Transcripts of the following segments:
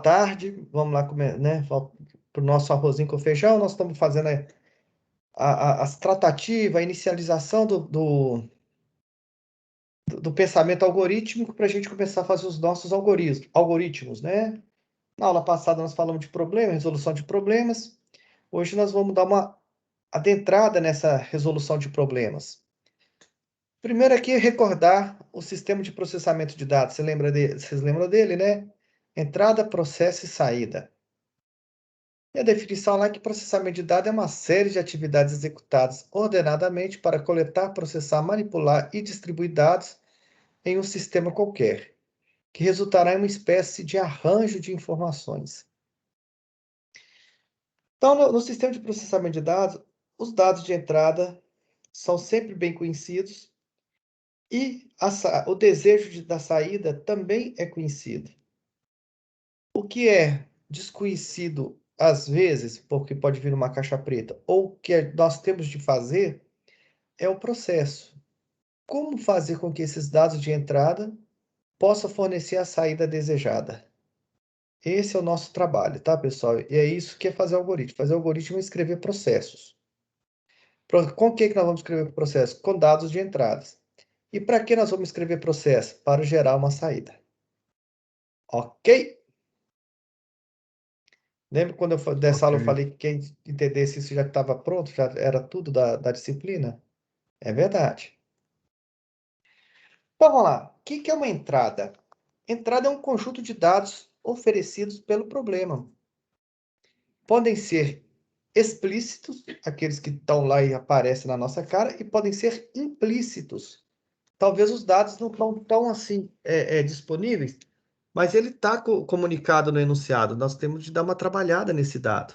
tarde, vamos lá comer, né? Para o nosso arrozinho com feijão, nós estamos fazendo as tratativas, a inicialização do pensamento algorítmico para a gente começar a fazer os nossos algoritmos, né? Na aula passada nós falamos de problema, resolução de problemas. Hoje nós vamos dar uma adentrada nessa resolução de problemas. Primeiro aqui é recordar o sistema de processamento de dados. Vocês lembram dele, né? Entrada, processo e saída. E a definição lá é que processamento de dados é uma série de atividades executadas ordenadamente para coletar, processar, manipular e distribuir dados em um sistema qualquer, que resultará em uma espécie de arranjo de informações. Então, no sistema de processamento de dados, os dados de entrada são sempre bem conhecidos e o desejo da saída também é conhecido. O que é desconhecido às vezes, porque pode vir uma caixa preta, ou o que nós temos de fazer é o processo. Como fazer com que esses dados de entrada possam fornecer a saída desejada? Esse é o nosso trabalho, tá, pessoal? E é isso que é fazer algoritmo. Fazer algoritmo é escrever processos. Com o que nós vamos escrever processo? Com dados de entradas. E para que nós vamos escrever processo? Para gerar uma saída. Ok? Lembra quando dessa aula eu falei que quem entendesse isso já estava pronto? Já era tudo da disciplina? É verdade. Então vamos lá. O que é uma entrada? Entrada é um conjunto de dados oferecidos pelo problema. Podem ser explícitos, aqueles que estão lá e aparecem na nossa cara, e podem ser implícitos. Talvez os dados não estão tão assim disponíveis, mas ele está comunicado no enunciado. Nós temos de dar uma trabalhada nesse dado.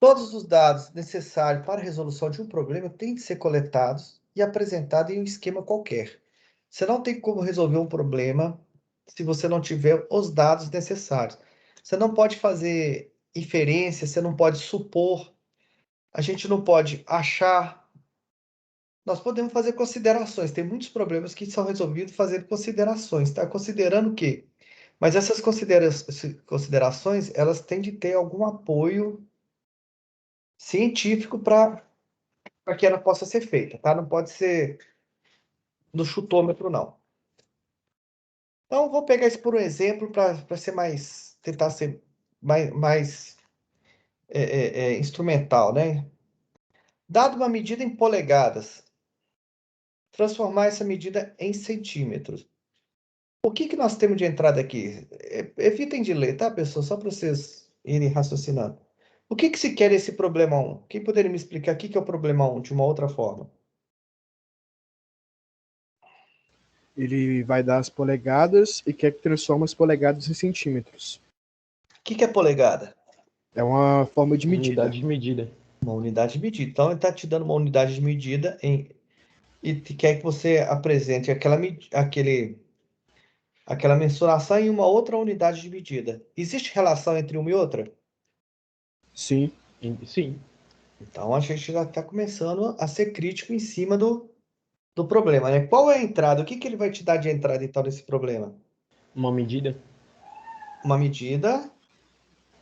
Todos os dados necessários para a resolução de um problema têm de ser coletados e apresentados em um esquema qualquer. Você não tem como resolver um problema se você não tiver os dados necessários. Você não pode fazer inferência, você não pode supor, a gente não pode achar. Nós podemos fazer considerações. Tem muitos problemas que são resolvidos fazendo considerações, tá? Considerando o quê? Mas essas considerações, elas têm de ter algum apoio científico para que ela possa ser feita, tá? Não pode ser no chutômetro, não. Então, vou pegar isso por um exemplo para ser mais, tentar ser mais instrumental, né? Dado uma medida em polegadas, transformar essa medida em centímetros. O que nós temos de entrada aqui? Evitem de ler, tá, pessoal? Só para vocês irem raciocinando. O que se quer esse problema 1? Quem poderia me explicar o que é o problema 1 de uma outra forma? Ele vai dar as polegadas e quer que transforme as polegadas em centímetros. O que é polegada? É uma forma de medida. Unidade de medida. Uma unidade de medida. Então, ele está te dando uma unidade de medida e quer que você apresente aquela mensuração em uma outra unidade de medida. Existe relação entre uma e outra? Sim. Sim. Então, a gente já está começando a ser crítico em cima do problema, né? Qual é a entrada? O que ele vai te dar de entrada, então, nesse problema? Uma medida Uma medida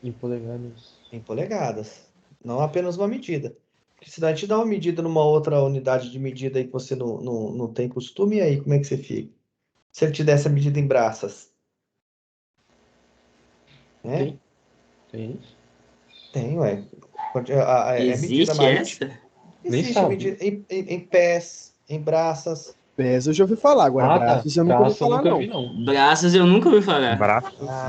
em polegadas. em polegadas. Não apenas uma medida. Porque se a gente dá uma medida numa outra unidade de medida aí que você não tem costume, e aí como é que você fica? Se ele te der essa medida em braças? Né? Tem. Tem, ué. É medida Existe marítima. essa? Nem Existe sabe. medida em pés, em braças. Pés eu já ouvi falar, agora Tá. braços eu nunca ouvi Braço eu falar, nunca não. vi, não. Braços eu nunca ouvi falar.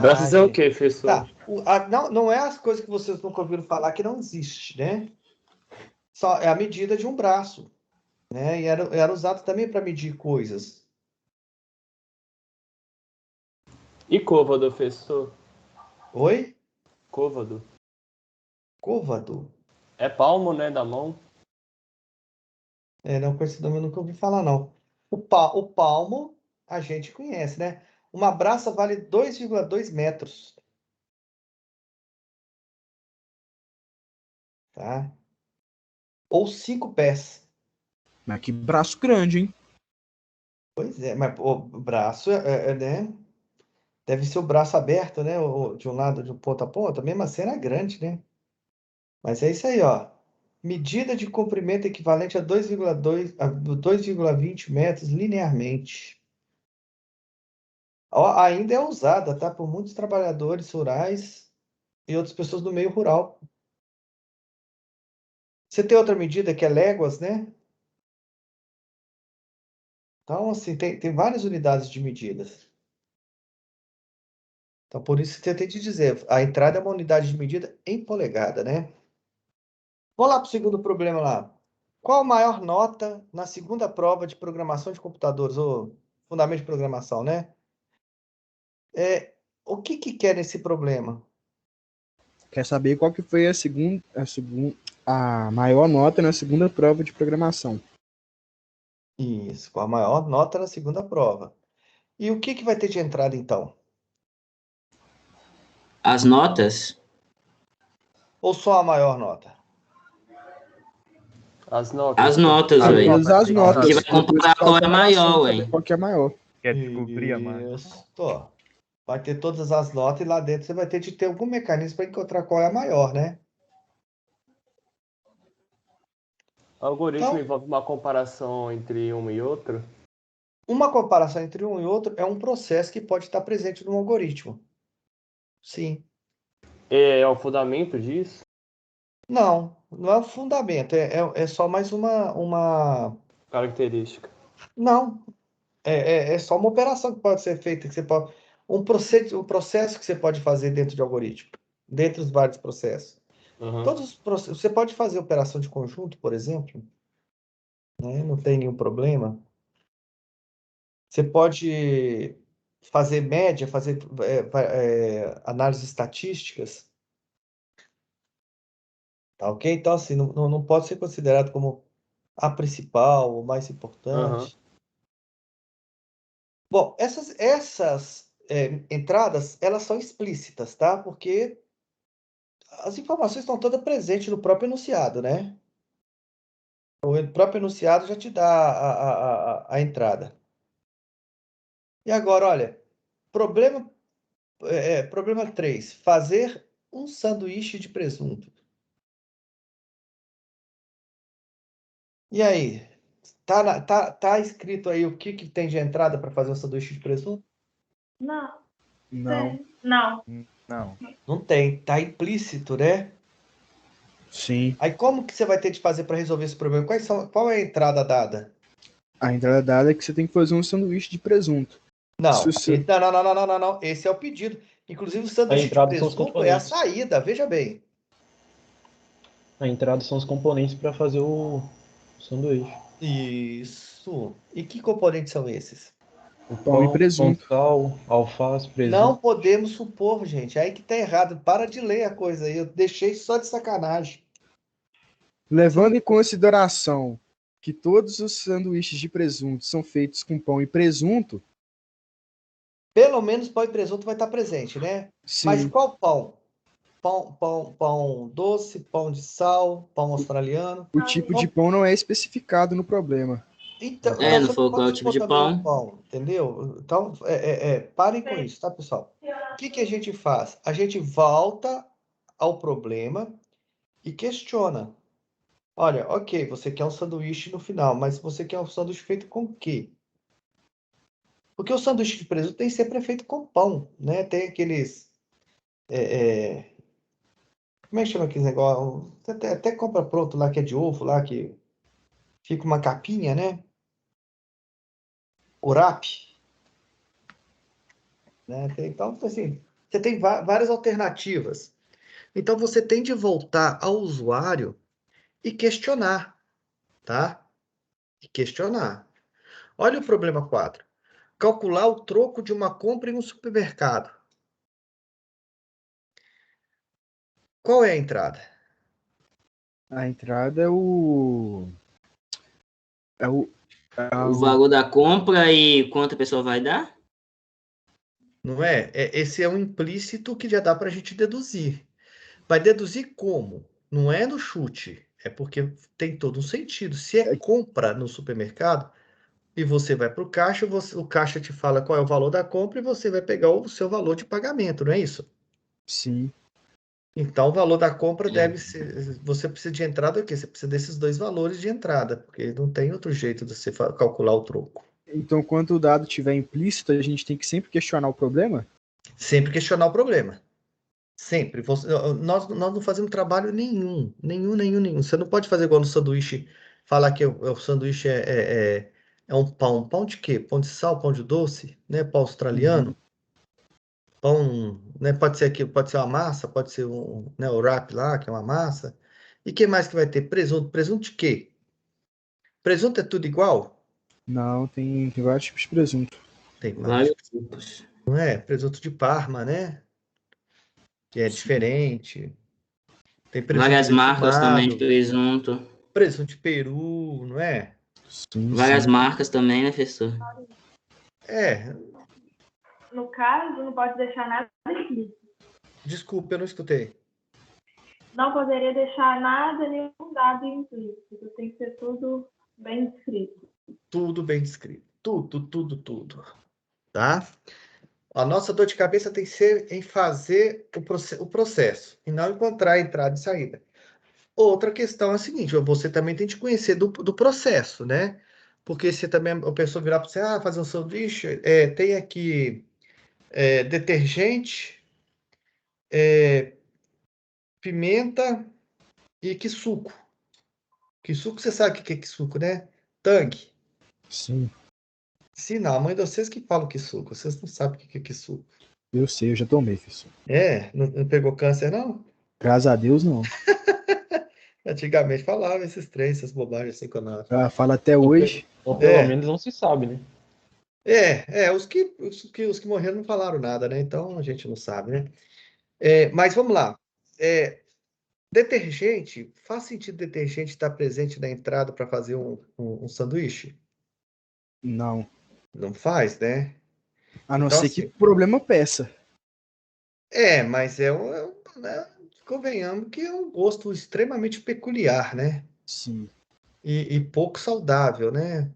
Braços é o quê, professor? Tá. Não é as coisas que vocês nunca ouviram falar que não existe, né? Só é a medida de um braço, né? E era usado também para medir coisas. E côvado, professor? Oi? Côvado. Côvado? É palmo, né, da mão? Não, com esse nome eu nunca ouvi falar, não. O palmo a gente conhece, né? Uma braça vale 2,2 metros. Tá? Ou 5 pés. Mas que braço grande, hein? Pois é, mas o braço né? Deve ser o braço aberto, né? De um lado, de ponta a ponta. Mesmo assim era grande, né? Mas é isso aí, ó. Medida de comprimento equivalente a 2,20 metros linearmente. Ó, ainda é usada, tá? Por muitos trabalhadores rurais e outras pessoas do meio rural. Você tem outra medida que é léguas, né? Então, assim, tem várias unidades de medidas. Então, por isso que você tem que dizer, a entrada é uma unidade de medida em polegada, né? Vamos lá para o segundo problema lá. Qual a maior nota na segunda prova de programação de computadores, ou fundamento de programação, né? O que quer nesse problema? Quer saber qual que foi a maior nota na segunda prova de programação? Isso, com a maior nota na segunda prova. E o que vai ter de entrada, então? As notas? Ou só a maior nota? As notas. As notas, Às ué. vezes as A notas. gente vai Depois comparar que qual faz é a a maior, comparação, ué. saber qual que é a maior. Quer descobrir a marca. Isso. Vai ter todas as notas e lá dentro você vai ter de ter algum mecanismo para encontrar qual é a maior, né? O algoritmo Então, envolve uma comparação entre uma e outra. uma comparação entre um e outro é um processo que pode estar presente no algoritmo. Sim. É o fundamento disso? Não é o fundamento, é só mais uma... Característica. Não, é só uma operação que pode ser feita, que você pode... um processo que você pode fazer dentro de algoritmo, dentro dos vários processos. Uhum. Todos os processos, você pode fazer operação de conjunto, por exemplo, né? Não tem nenhum problema. Você pode fazer média, fazer análises estatísticas, tá ok? Então, assim, não pode ser considerado como a principal, o mais importante. Bom, essas entradas, elas são explícitas, tá? Porque as informações estão todas presentes no próprio enunciado, né? O próprio enunciado já te dá a entrada. E agora, olha, problema 3, fazer um sanduíche de presunto. E aí, tá escrito aí o que tem de entrada para fazer um sanduíche de presunto? Não. Não. Não. Não. Não tem, tá implícito, né? Sim. Aí como que você vai ter de fazer para resolver esse problema? Qual é a entrada dada? A entrada dada é que você tem que fazer um sanduíche de presunto. Não, Se você- não. Esse é o pedido. Inclusive, o sanduíche de entrada são os presunto é a componentes. saída, veja bem. A entrada são os componentes para fazer o sanduíche. Isso. E que componentes são esses? O Pão e presunto. sal, alface, Não presunto. podemos supor, gente. Aí que tá errado. Para de ler a coisa aí. Eu deixei só de sacanagem. Levando em consideração que todos os sanduíches de presunto são feitos com pão e presunto, Pelo menos pão e presunto vai estar presente, né? Mas sim, qual pão? Pão doce, pão de sal, pão australiano. o tipo de pão não é especificado no problema. Então Não você não falou qual é pode o tipo supor de também o pão. pão, entendeu? Então, parem com isso, tá, pessoal? O que a gente faz? A gente volta ao problema e questiona. Olha, ok, você quer um sanduíche no final, mas você quer um sanduíche feito com o quê? Porque o sanduíche de presunto tem sempre feito com pão, né? Tem aqueles... como é que chama aquele negócio? Você até compra pronto lá, que é de ovo, lá, que fica uma capinha, né? Urap, né? Então, assim, você tem várias alternativas. Então, você tem de voltar ao usuário e questionar, tá? E questionar. Olha o problema 4. Calcular o troco de uma compra em um supermercado. Qual é a entrada? A entrada é o. É o. O valor da compra e quanto a pessoa vai dar? Não é? Esse é um implícito que já dá para a gente deduzir. Vai deduzir como? Não é no chute. É porque tem todo um sentido. Se é compra no supermercado, e você vai para o caixa, o caixa te fala qual é o valor da compra e você vai pegar o seu valor de pagamento, não é isso? Sim. Então, o valor da compra deve ser. Você precisa de entrada o quê? Você precisa desses dois valores de entrada, porque não tem outro jeito de você calcular o troco. Então, quando o dado estiver implícito, a gente tem que sempre questionar o problema? Sempre questionar o problema. Sempre. Nós não fazemos trabalho nenhum. Nenhum. Você não pode fazer igual no sanduíche, falar que o sanduíche é um pão. Um pão de quê? Pão de sal, pão de doce, né? Pão Uhum. australiano. Pão, né? Pode ser aquilo, pode ser uma massa, pode ser né, o wrap lá, que é uma massa. E que mais que vai ter? Presunto. Presunto de quê? Presunto é tudo igual? Não, tem vários tipos de presunto. Tem mais, Vários tipos. não é? Presunto de Parma, né? Que é Sim, diferente. Tem presunto Várias marcas também de defumado, presunto. presunto de Peru, não é? sim, Várias sim. marcas também, né, professor? É, No caso, não pode deixar nada escrito. desculpa, eu não escutei. Não poderia deixar nada, nenhum dado implícito. Tem que ser tudo bem descrito. Tudo bem descrito. Tudo. Tá? A nossa dor de cabeça tem que ser em fazer o processo e não encontrar a entrada e saída. Outra questão é a seguinte: você também tem que conhecer do processo, né? Porque se também a pessoa virar para você, fazer um sanduíche, tem aqui detergente, pimenta e que suco. Que suco você sabe o que é que suco, né? Tangue. Sim, Se não, a mãe de vocês que fala que suco, vocês não sabem o que é que suco. eu sei, eu já tomei, professor. Não pegou câncer, não? Graças a Deus, não. Antigamente falava esses três, essas bobagens assim quando. Fala até hoje. Ou pelo É, menos não se sabe, né? os que morreram não falaram nada, né? Então a gente não sabe, né? Mas vamos lá. É, detergente, faz sentido detergente estar presente na entrada para fazer um sanduíche? Não. Não faz, né? A não Então, ser que assim, o problema peça. mas né, convenhamos que é um gosto extremamente peculiar, né? Sim. E pouco saudável, né?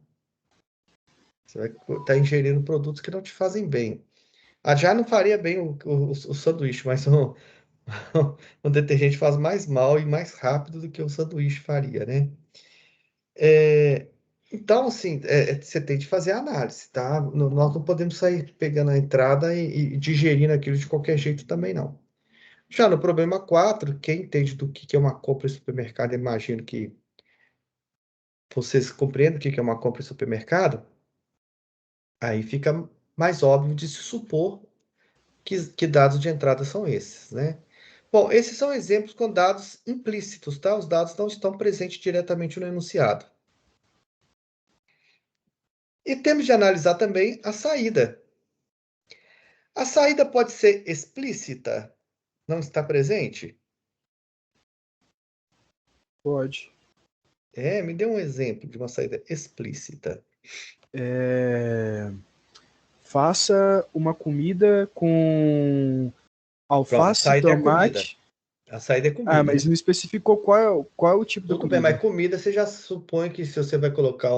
Você vai estar ingerindo produtos que não te fazem bem. Já não faria bem o sanduíche, mas o detergente faz mais mal e mais rápido do que o sanduíche faria, né? É, então, assim, você tem de fazer a análise, tá? Nós não podemos sair pegando a entrada e digerindo aquilo de qualquer jeito também, não. Já no problema 4, quem entende do que é uma compra em supermercado, imagino que vocês compreendem o que é uma compra em supermercado, aí fica mais óbvio de se supor que dados de entrada são esses, né? Bom, esses são exemplos com dados implícitos, tá? Os dados não estão presentes diretamente no enunciado. E temos de analisar também a saída. A saída pode ser explícita, não está presente? Pode. Me dê um exemplo de uma saída explícita. Faça uma comida com Pronto, a alface, saída é a comida. tomate. A saída é Ah, comida, mas né? não especificou qual é o tipo da Tudo bem, mas comida. comida você já supõe que se você vai colocar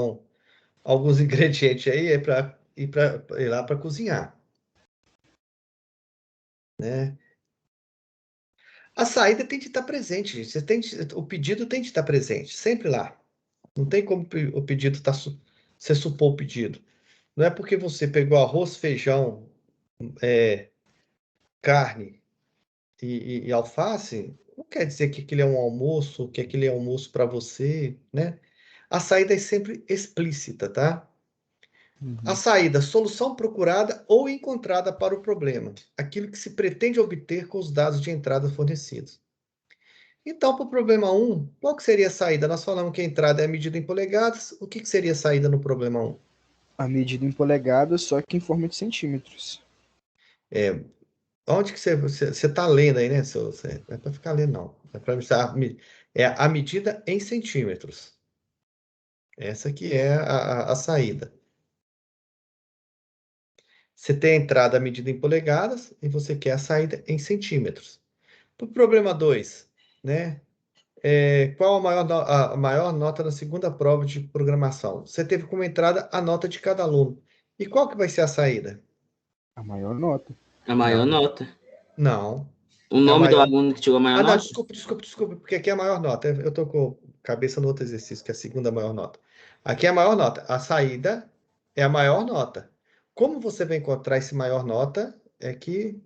alguns ingredientes aí é para ir lá para cozinhar, né? A saída tem de estar presente, gente. O pedido tem de estar presente, sempre lá. Não tem como o pedido você supor o pedido. Não é porque você pegou arroz, feijão, carne e alface, não quer dizer que aquele é um almoço, que aquele é almoço para você, né? A saída é sempre explícita, tá? A Uhum. saída, solução procurada ou encontrada para o problema. Aquilo que se pretende obter com os dados de entrada fornecidos. Então, para o problema 1, qual que seria a saída? Nós falamos que a entrada é a medida em polegadas. O que seria a saída no problema 1? A medida em polegadas, só que em forma de centímetros. É, onde que você está lendo aí, né? Não é para ficar lendo, não. É a medida em centímetros. Essa que é a saída. Você tem a entrada medida em polegadas e você quer a saída em centímetros. Para o problema 2, né? Qual a maior nota na segunda prova de programação? Você teve como entrada a nota de cada aluno. E qual que vai ser a saída? A maior nota. A maior Não. nota. Não. O nome do maior. aluno que tirou a maior Ah, não, nota? desculpa, porque aqui é a maior nota. Eu tô com a cabeça no outro exercício, que é a segunda maior nota. Aqui é a maior nota. A saída é a maior nota. Como você vai encontrar esse maior nota, é que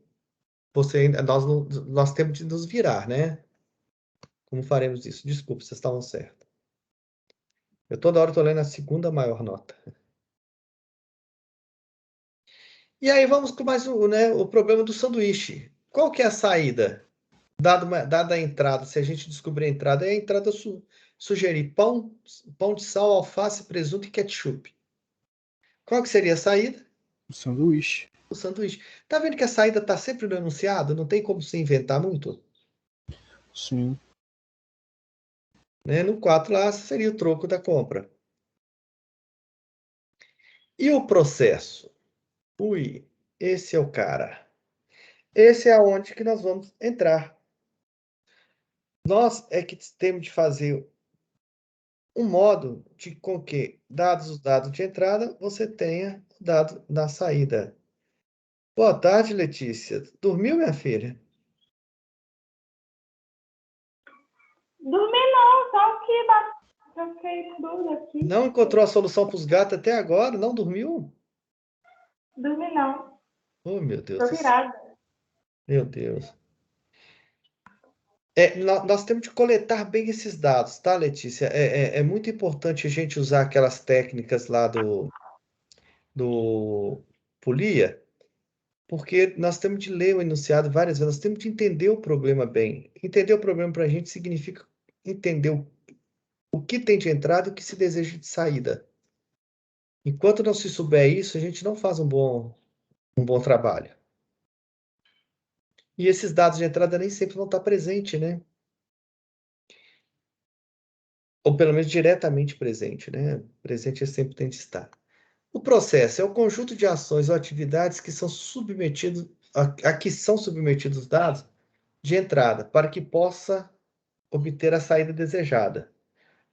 nós temos de nos virar, né? Como faremos isso? Desculpa, vocês estavam certos. Eu toda hora estou lendo a segunda maior nota. E aí vamos com mais o problema do sanduíche. Qual que é a saída? Dada a entrada, se a gente descobrir a entrada, é a entrada sugerir pão de sal, alface, presunto e ketchup. Qual que seria a saída? O sanduíche. O sanduíche. Tá vendo que a saída está sempre no enunciado? Não tem como se inventar muito? Sim. Né? No 4 lá seria o troco da compra. E o processo? Ui, esse é o cara. Esse é aonde que nós vamos entrar. Nós é que temos de fazer um modo de com que, dados os dados de entrada, você tenha o dado da saída. Boa tarde, Letícia. Dormiu, minha filha? Dormi não, só que troquei tudo aqui. Não encontrou a solução para os gatos até agora? Não dormiu? Dormi não, Oh, meu Deus tô do céu. virada. Meu Deus. Nós temos de coletar bem esses dados, tá, Letícia? É muito importante a gente usar aquelas técnicas lá do Polia, porque nós temos de ler o enunciado várias vezes, nós temos de entender o problema bem. Entender o problema para a gente significa entender o que tem de entrada e o que se deseja de saída. Enquanto não se souber isso, a gente não faz um bom trabalho. E esses dados de entrada nem sempre vão estar presentes, né? Ou pelo menos diretamente presente, né? Presente sempre tem de estar. O processo é o conjunto de ações ou atividades que são submetidos a que são submetidos os dados de entrada para que possa obter a saída desejada.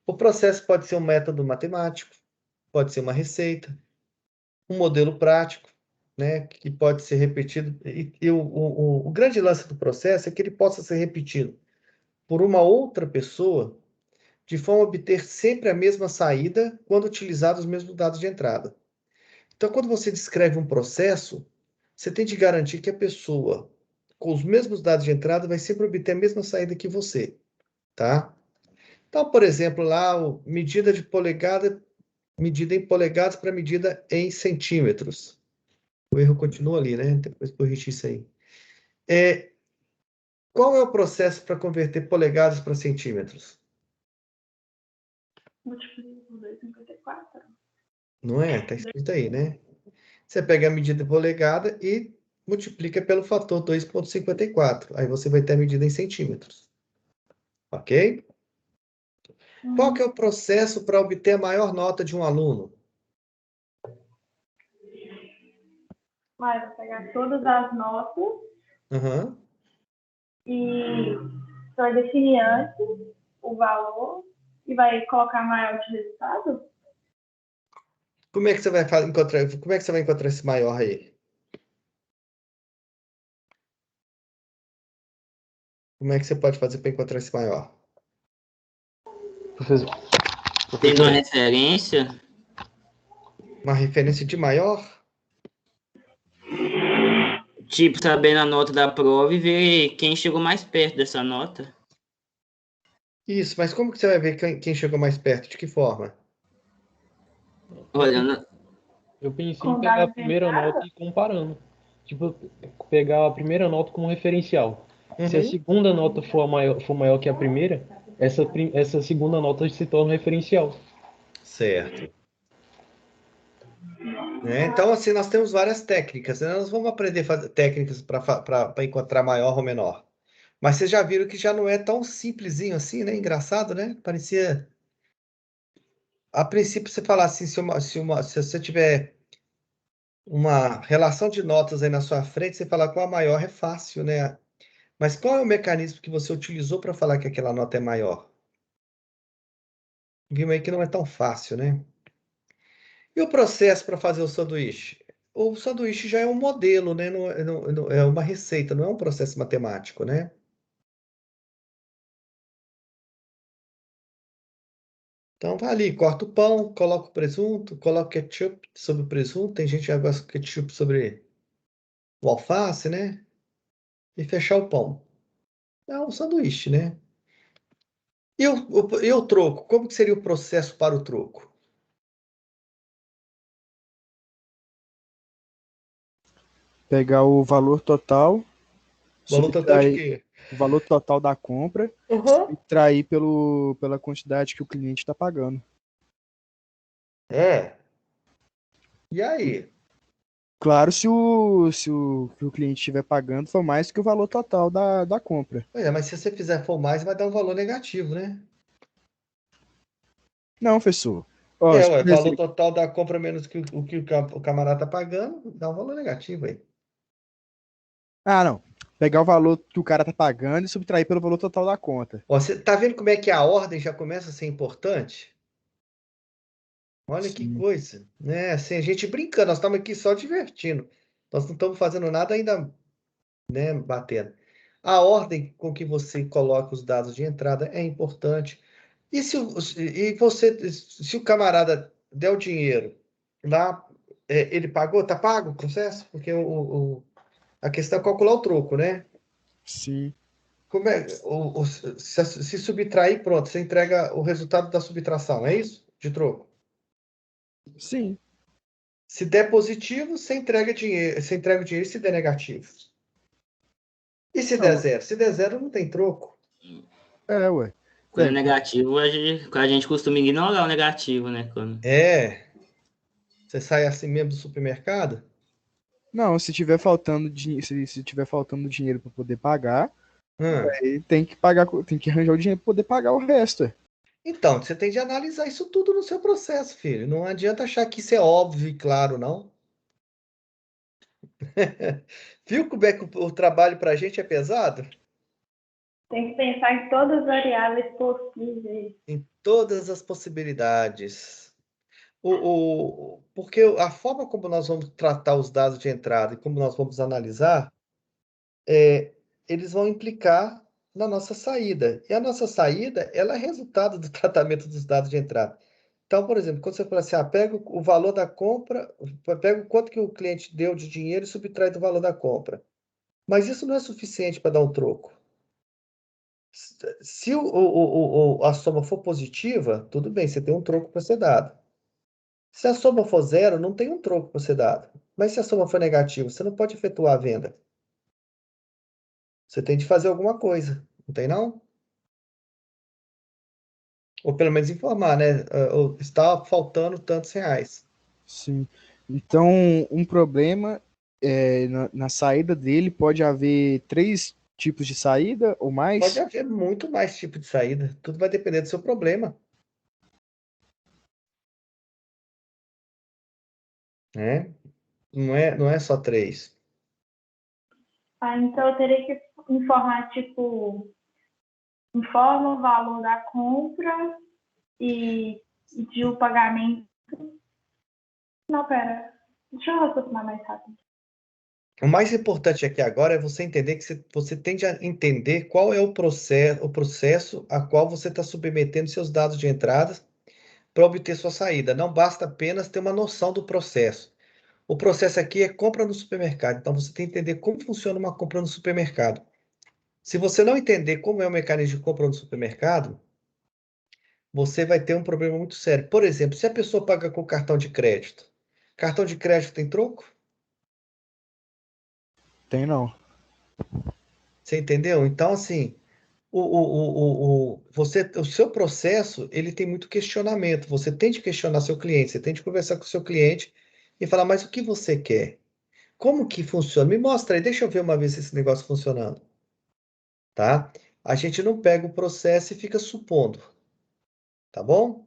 O processo pode ser um método matemático, pode ser uma receita, um modelo prático, né, que pode ser repetido. E o grande lance do processo é que ele possa ser repetido por uma outra pessoa de forma a obter sempre a mesma saída quando utilizados os mesmos dados de entrada. Então, quando você descreve um processo, você tem de garantir que a pessoa, com os mesmos dados de entrada, vai sempre obter a mesma saída que você, tá? Então, por exemplo, lá, medida de polegada, medida em polegadas para medida em centímetros. O erro continua ali, né? Depois corrigir isso aí. Qual é o processo para converter polegadas para centímetros? Multiplico por 2,54. Não é? Está escrito aí, né? Você pega a medida de polegada e multiplica pelo fator 2,54. Aí você vai ter a medida em centímetros. Ok? Qual que é o processo para obter a maior nota de um aluno? Vai, vou pegar todas as notas Uhum. e vai definir antes o valor e vai colocar maior de resultado? Como é que você vai encontrar esse maior aí? Como é que você pode fazer para encontrar esse maior? Professor, Tendo uma referência, Uma referência de maior? tipo, sabendo a nota da prova e ver quem chegou mais perto dessa nota. Isso, mas como que você vai ver quem chegou mais perto? De que forma? Olha, eu pensei Com em pegar a dados de primeira entrada? nota e comparando. Tipo, pegar a primeira nota como referencial. Se a Uhum. segunda nota for maior que a primeira, essa segunda nota se torna referencial. Certo. Né? Então, assim, nós temos várias técnicas, né? Nós vamos aprender a fazer técnicas para encontrar maior ou menor. Mas vocês já viram que já não é tão simplesinho assim, né? Engraçado, né? Parecia. A princípio, você falar assim, se você tiver uma relação de notas aí na sua frente, você falar qual a maior é fácil, né? Mas qual é o mecanismo que você utilizou para falar que aquela nota é maior? Vimos aí que não é tão fácil, né? E o processo para fazer o sanduíche? O sanduíche já é um modelo, né? É uma receita, não é um processo matemático, né? Então vai ali, corta o pão, coloca o presunto, coloca ketchup sobre o presunto. Tem gente que já gosta de ketchup sobre o alface, né? E fechar o pão. É um sanduíche, né? E o troco? Como que seria o processo para o troco? Pegar o valor total, Valor total de subtrair quê? o valor total da compra, Uhum. subtrair pela quantidade que o cliente está pagando. É. E aí? Claro, se o que o cliente estiver pagando for mais que o valor total da compra. Pois é, mas se você fizer for mais, vai dar um valor negativo, né? Não, professor. Ó, É, se, ué, por valor exemplo, total da compra menos que o camarada tá pagando, dá um valor negativo aí. não. Pegar o valor que o cara tá pagando e subtrair pelo valor total da conta. Ó, você tá vendo como é que a ordem já começa a ser importante? Olha que Sim, coisa, né? Assim, a gente brincando, nós estamos aqui só divertindo. Nós não estamos fazendo nada ainda, né, batendo. A ordem com que você coloca os dados de entrada é importante. Se o camarada der o dinheiro lá, ele pagou, tá pago o processo? Porque a questão é calcular o troco, né? sim, Como é, se subtrair, pronto, você entrega o resultado da subtração, é isso? De troco. sim. Se der positivo, você entrega o dinheiro, se der negativo. E se der Não, zero? Se der zero, não tem troco. ué. Quando é É, negativo, a gente costuma ignorar o negativo, né? Quando... É, você sai assim mesmo do supermercado? não, se tiver faltando dinheiro para poder pagar, Hum. aí tem que arranjar o dinheiro para poder pagar o resto. Então, você tem de analisar isso tudo no seu processo, filho. Não adianta achar que isso é óbvio e claro, não. Viu como é que o trabalho para a gente é pesado? Tem que pensar em todas as variáveis possíveis. Em todas as possibilidades. Porque a forma como nós vamos tratar os dados de entrada e como nós vamos analisar, eles vão implicar na nossa saída. E a nossa saída, ela é resultado do tratamento dos dados de entrada. Então, por exemplo, quando você fala assim, pega o valor da compra, pega o quanto que o cliente deu de dinheiro e subtrai do valor da compra. Mas isso não é suficiente para dar um troco. Se a soma for positiva, tudo bem, você tem um troco para ser dado. Se a soma for zero, não tem um troco para ser dado. Mas se a soma for negativa, você não pode efetuar a venda. Você tem de fazer alguma coisa, não tem não? Ou pelo menos informar, né? Está faltando tantos reais. Sim. Então, um problema na saída dele pode haver três tipos de saída ou Pode mais? haver muito mais tipo de saída. Tudo vai depender do seu problema, né? Não é só três. Então eu teria que informar, tipo, informa o valor da compra e de o pagamento. Não, pera. Deixa eu raciocinar mais rápido. O mais importante aqui agora é você entender que você tem de entender qual é o processo a qual você está submetendo seus dados de entrada para obter sua saída. Não basta apenas ter uma noção do processo. O processo aqui é compra no supermercado. Então você tem que entender como funciona uma compra no supermercado. Se você não entender como é o mecanismo de compra no supermercado, você vai ter um problema muito sério. Por exemplo, se a pessoa paga com cartão de crédito tem troco? Tem não. Você entendeu? Então, assim, o seu processo, ele tem muito questionamento. Você tem de questionar seu cliente, você tem de conversar com o seu cliente e falar, mas o que você quer? Como que funciona? Me mostra aí, deixa eu ver uma vez esse negócio funcionando, tá? A gente não pega o processo e fica supondo, tá bom?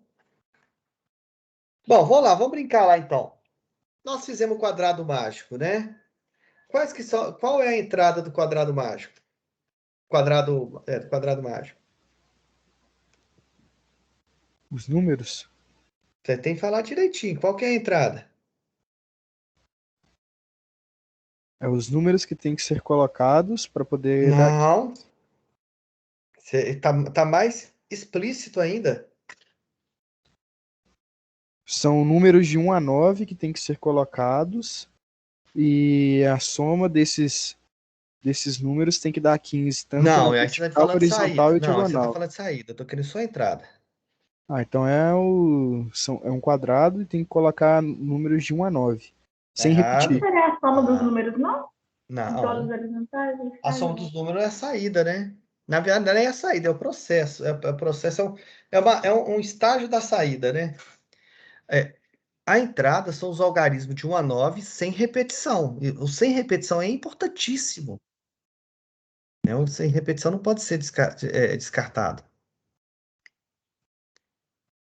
Bom, vamos lá, vamos brincar lá então. Nós fizemos o quadrado mágico, né? Qual é a entrada do quadrado mágico? Do quadrado mágico. Os números? Você tem que falar direitinho. Qual que é a entrada? É os números que têm que ser colocados para poder dar. Não. Tá mais explícito ainda. São números de 1 a 9 que têm que ser colocados. E a soma desses números tem que dar 15, tanto Não, na aí você tá vertical, falando de horizontal saída. e Não, aí você tá diagonal. falando de saída. Eu tô querendo só a entrada. Ah, então é um quadrado e tem que colocar números de 1 a 9. Tá Sem Não repetir. errado. seria a soma dos Não. números, não? Em todos os Não. horizontais, A verticais, soma dos números é a saída, né? Na verdade, não é a saída, é o processo. O processo é um estágio da saída, né? É, a entrada são os algarismos de 1 a 9 sem repetição. E o sem repetição é importantíssimo. Né? O sem repetição não pode ser descartado.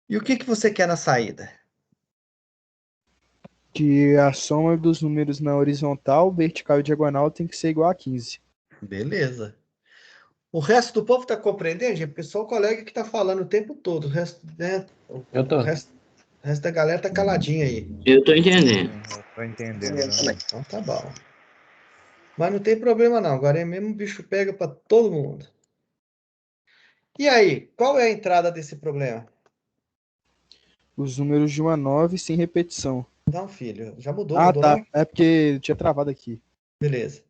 E o que você quer na saída? Que a soma dos números na horizontal, vertical e diagonal tem que ser igual a 15. Beleza. O resto do povo está compreendendo, gente? Porque só o colega que está falando o tempo todo. O resto, né? Eu tô. O resto da galera tá caladinha aí. Eu tô entendendo. Tô entendendo. Então tá bom. Mas não tem problema não. Agora é mesmo o bicho pega para todo mundo. E aí, qual é a entrada desse problema? Os números de 1 a 9 sem repetição. Não, filho. Já mudou, Ah, mudou tá. não? É porque tinha travado aqui. Beleza.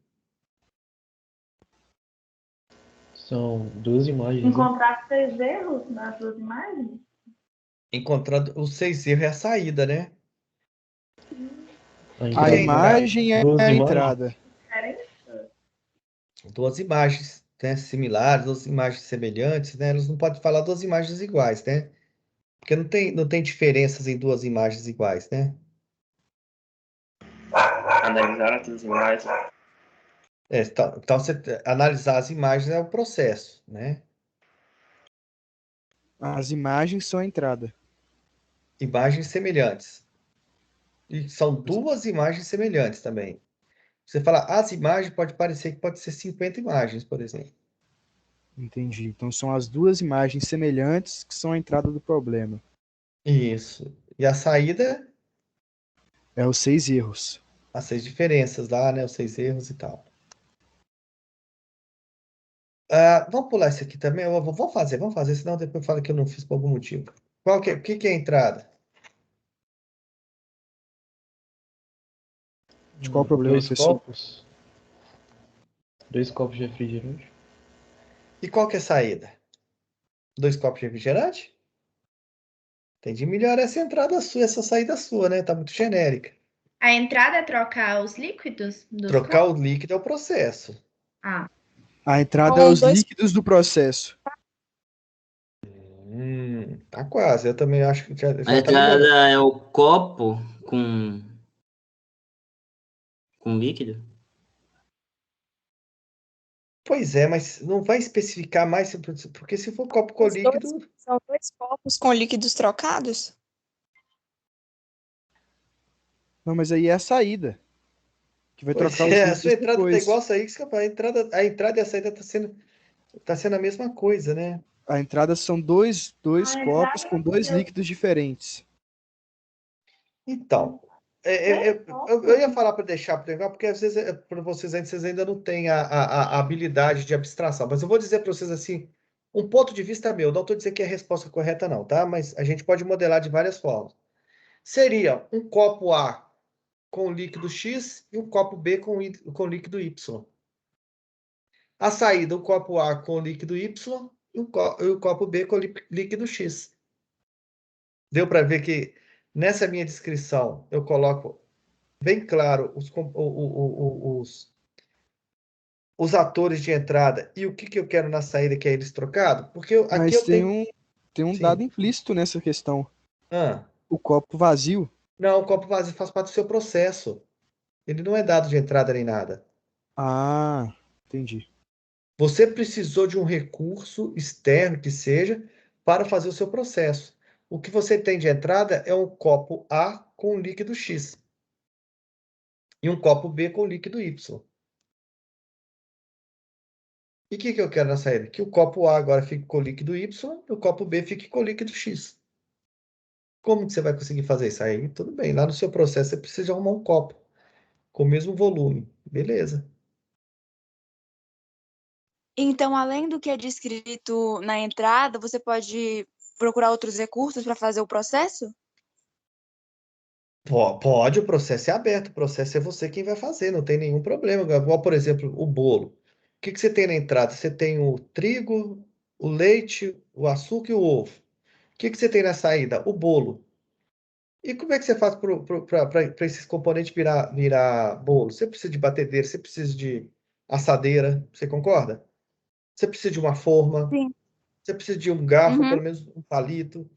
São duas imagens, né? Encontrar 6 erros nas duas imagens? Encontrando os 6 erros é a saída, né? A A Que é a entrada. entrada? imagem é Duas a imagens? entrada. Diferente? Duas imagens, né, similares, duas imagens semelhantes, né? Eles não podem falar duas imagens iguais, né? Porque não tem diferenças em duas imagens iguais, né? Analisar as imagens. Então você analisar as imagens é o processo, né? As imagens são a entrada. Imagens semelhantes. E são duas imagens semelhantes também. Você fala as imagens, pode parecer que pode ser 50 imagens, por exemplo. Entendi. Então são as duas imagens semelhantes que são a entrada do problema. Isso. E a saída, É os 6 erros. as 6 diferenças lá, né? Os 6 erros e tal. Vamos pular isso aqui também. Vamos fazer, senão depois fala que eu não fiz por algum motivo. O que é a entrada? De qual problema, Dois professor? copos. 2 copos de refrigerante. E qual que é a saída? 2 copos de refrigerante? Tem de melhorar essa entrada sua, essa saída sua, né? Tá muito genérica. A entrada é trocar os líquidos dos Trocar copos? o líquido é o processo. Ah, A entrada é Com os dois- líquidos do processo. Tá quase. Eu também acho que já A tá melhorando. entrada é o copo com líquido. Pois é, mas não vai especificar mais, porque se for copo com líquido, São 2 copos com líquidos trocados? Não, mas aí é a saída. Que vai pois trocar os é, a líquidos sua entrada tá igual depois. essa aí, que a entrada e a saída tá sendo a mesma coisa, né? A entrada são dois A copos entrada com 2 é líquidos diferentes. Então, eu ia falar para deixar para legal, porque às vezes para vocês ainda não têm a habilidade de abstração, mas eu vou dizer para vocês assim, um ponto de vista meu, não estou dizendo que é a resposta correta não, tá? Mas a gente pode modelar de várias formas. Seria um copo A com líquido X e um copo B com líquido Y. A saída, o copo A com líquido Y e o copo B com líquido X. Deu para ver que nessa minha descrição eu coloco bem claro os atores de entrada e o que eu quero na saída, que é eles trocados? Porque aqui Mas eu tenho. tem um dado Sim. implícito nessa questão. Ah, O copo vazio. não, o copo vazio faz parte do seu processo. Ele não é dado de entrada nem nada. Ah, entendi. Você precisou de um recurso externo que seja para fazer o seu processo. O que você tem de entrada é um copo A com líquido X e um copo B com líquido Y. E o que eu quero na saída? Que o copo A agora fique com líquido Y e o copo B fique com líquido X. Como que você vai conseguir fazer isso? Aí, tudo bem. Lá no seu processo, você precisa arrumar um copo com o mesmo volume. Beleza. Então, além do que é descrito na entrada, você pode procurar outros recursos para fazer o processo? Pode, o processo é aberto. O processo é você quem vai fazer. Não tem nenhum problema. Igual, por exemplo, o bolo. O que que você tem na entrada? Você tem o trigo, o leite, o açúcar e o ovo. O que que você tem na saída? O bolo. E como é que você faz para esses componentes virar bolo? Você precisa de batedeira, você precisa de assadeira, você concorda? Você precisa de uma forma, Sim. você precisa de um garfo, Uhum, pelo menos um palito.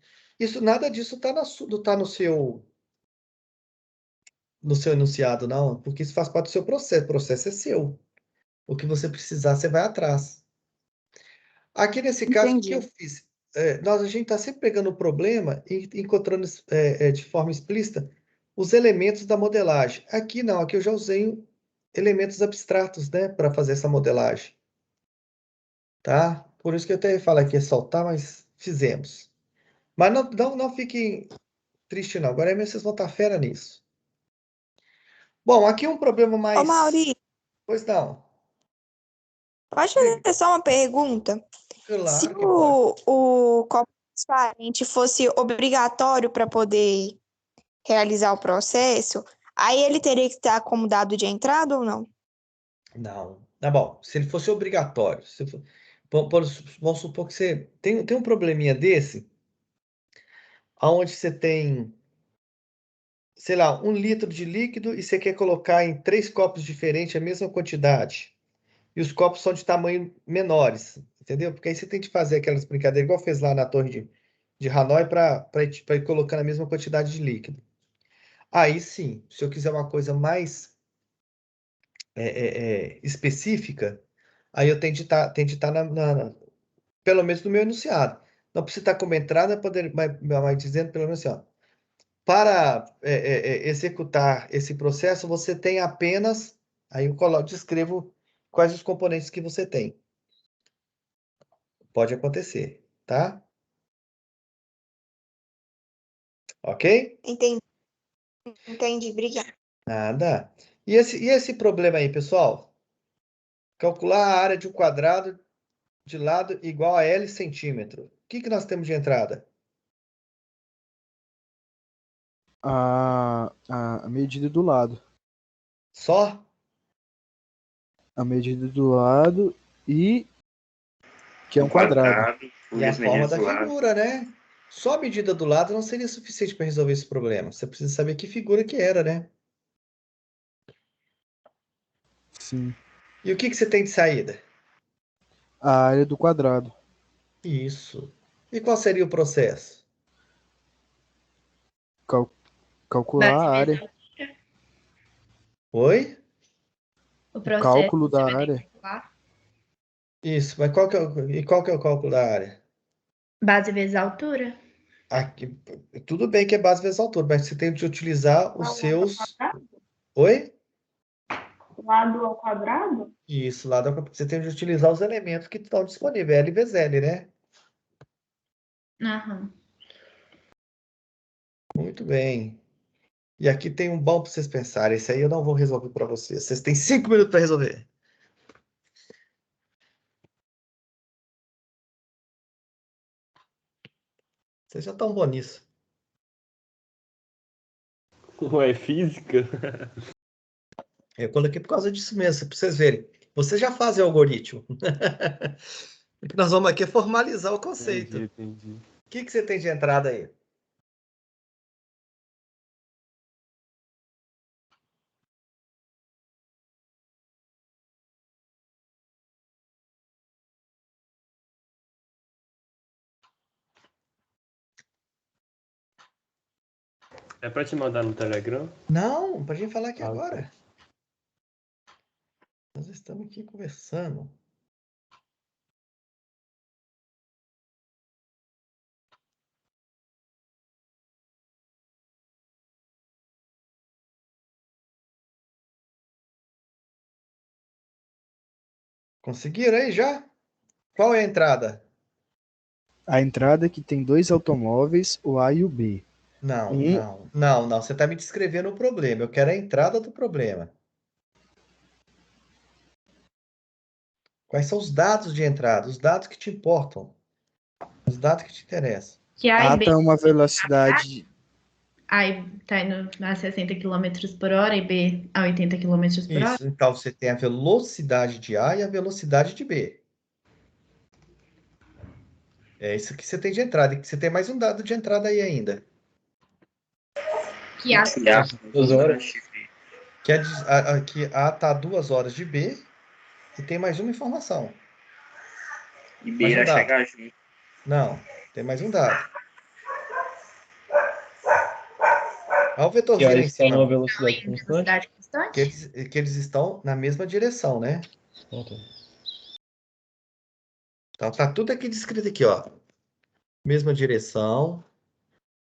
Nada disso está tá no seu enunciado, não, porque isso faz parte do seu processo. O processo é seu. O que você precisar, você vai atrás. Aqui nesse caso, o que eu entendi. fiz? A gente está sempre pegando o problema e encontrando de forma explícita os elementos da modelagem. Aqui não, aqui eu já usei elementos abstratos, né, para fazer essa modelagem, tá? Por isso que eu até falo aqui é soltar, mas fizemos. Mas não fiquem tristes, não. Agora mesmo vocês vão estar fera nisso. Bom, aqui um problema Ô, mais. Mauri, Pois não. pode Diga. fazer só uma pergunta? Se Claro que pode. o copo transparente fosse obrigatório para poder realizar o processo, aí ele teria que estar como dado de entrada ou não? Não. Tá bom. Se ele fosse obrigatório, vamos supor que você tem um probleminha desse, aonde você tem, sei lá, 1 litro de líquido e você quer colocar em 3 copos diferentes a mesma quantidade. E os copos são de tamanho menores, entendeu? Porque aí você tem que fazer aquelas brincadeiras, igual fez lá na torre de Hanoi, para ir colocando a mesma quantidade de líquido. Aí sim, se eu quiser uma coisa mais específica, aí eu tenho de estar pelo menos no meu enunciado. Não precisa estar como entrada, mas dizendo pelo menos assim, ó, para executar esse processo, você tem apenas, aí eu descrevo quais os componentes que você tem. Pode acontecer, tá? Ok? Entendi, entendi, obrigada. Nada. E esse problema aí, pessoal? Calcular a área de um quadrado de lado igual a L centímetro. O que que nós temos de entrada? A medida do lado. Só? A medida do lado e que é Um um quadrado. quadrado, E a as forma medidas da do lado. figura, né? Só a medida do lado não seria suficiente para resolver esse problema. Você precisa saber que figura que era, né? Sim. E o que que você tem de saída? A área do quadrado. Isso. E qual seria o processo? Cal- calcular Base a vezes área. altura. Oi? O O processo cálculo você da vai ter que área. calcular. Isso, mas qual que é o cálculo da área? Base vezes altura. Aqui, tudo bem que é base vezes altura, mas você tem de utilizar os Ao lado ao seus. quadrado? Oi? Lado ao quadrado? Isso, você tem de utilizar os elementos que estão disponíveis, L vezes L, né? Aham. Muito bem. E aqui tem um bom para vocês pensarem. Esse aí eu não vou resolver para vocês. Vocês têm 5 minutos para resolver. Vocês já estão bons nisso. Ué, física? Eu coloquei por causa disso mesmo, para vocês verem. Vocês já fazem o algoritmo. O que nós vamos aqui é formalizar o conceito. Entendi. O que que você tem de entrada aí? É pra te mandar no Telegram? Não, para a gente falar aqui Ah, tá. agora. Nós estamos aqui conversando. Conseguiram aí já? Qual é a entrada? A entrada que tem dois automóveis, o A e o B. Não, Um- não. Você está me descrevendo o problema. Eu quero a entrada do problema. Quais são os dados de entrada? Os dados que te importam. Os dados que te interessam. Que A A e B, tá uma velocidade. A tá indo a 60 km por hora e B a 80 km por hora. Isso. Então você tem a velocidade de A e a velocidade de B. É isso que você tem de entrada. E você tem mais um dado de entrada aí ainda. Que A Que A, 2 horas. Que A está a 2 horas de B e tem mais uma informação. E Mais B um irá dado. chegar junto. Não, tem mais um dado. Olha o Que vetorzinho A lá em está numa cima. velocidade em constante. velocidade Que constante. eles estão na mesma direção, né? Pronto. Então tá tudo aqui descrito aqui, ó. Mesma direção,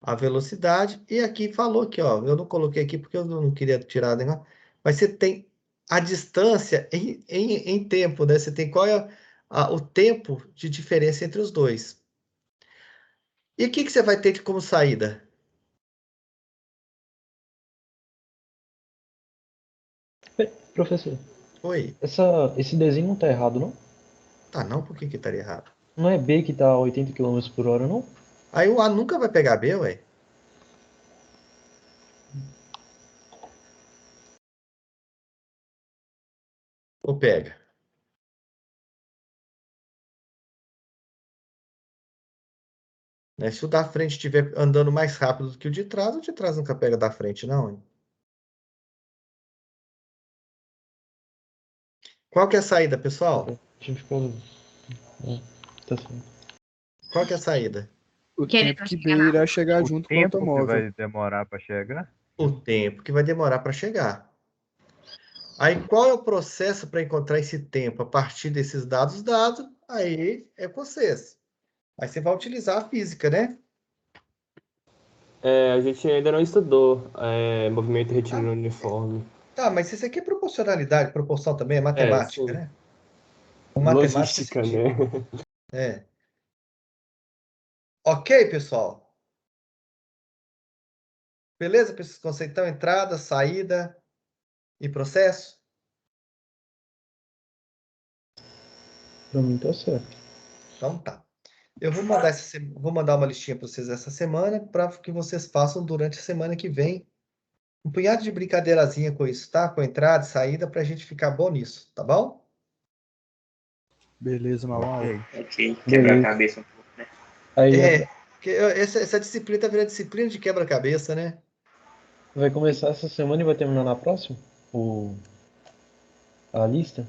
a velocidade. E aqui falou aqui, ó. Eu não coloquei aqui porque eu não queria tirar negócio. Mas você tem a distância em tempo, né? Você tem qual é o tempo de diferença entre os dois. E o que você vai ter como saída? Professor, Oi. esse desenho não tá errado, não? Tá, não? Por que estaria errado? Não é B que tá a 80 km por hora, não? Aí o A nunca vai pegar B, ué. Ou pega? Né? Se o da frente estiver andando mais rápido do que o de trás nunca pega da frente, não. Hein? Qual que é a saída, pessoal? A gente fica. Tá certo. Qual que é a saída? O Que ele tempo não que chega B irá chegar O junto com o tempo que automóvel. vai demorar para chegar? O tempo que vai demorar para chegar. Aí, qual é o processo para encontrar esse tempo? A partir desses dados dados, aí é com vocês. Aí você vai utilizar a física, né? A gente ainda não estudou movimento retilíneo uniforme. Tá, mas isso aqui é proporcionalidade, proporção também é matemática, Sim. né? Com matemática Logística, você tinha. né? É. Ok, pessoal? Beleza para esse conceito? Então, entrada, saída e processo? Pra mim tá certo. Então tá. Eu vou mandar uma listinha para vocês essa semana para que vocês façam durante a semana que vem. Um punhado de brincadeirazinha com isso, tá? Com entrada e saída para a gente ficar bom nisso, tá bom? Beleza, Mauau. Ok. Ok, quebra a Beleza. cabeça um pouco, né? Aí Porque essa disciplina tá virando disciplina de quebra-cabeça, né? vai começar essa semana e vai terminar na próxima? A lista?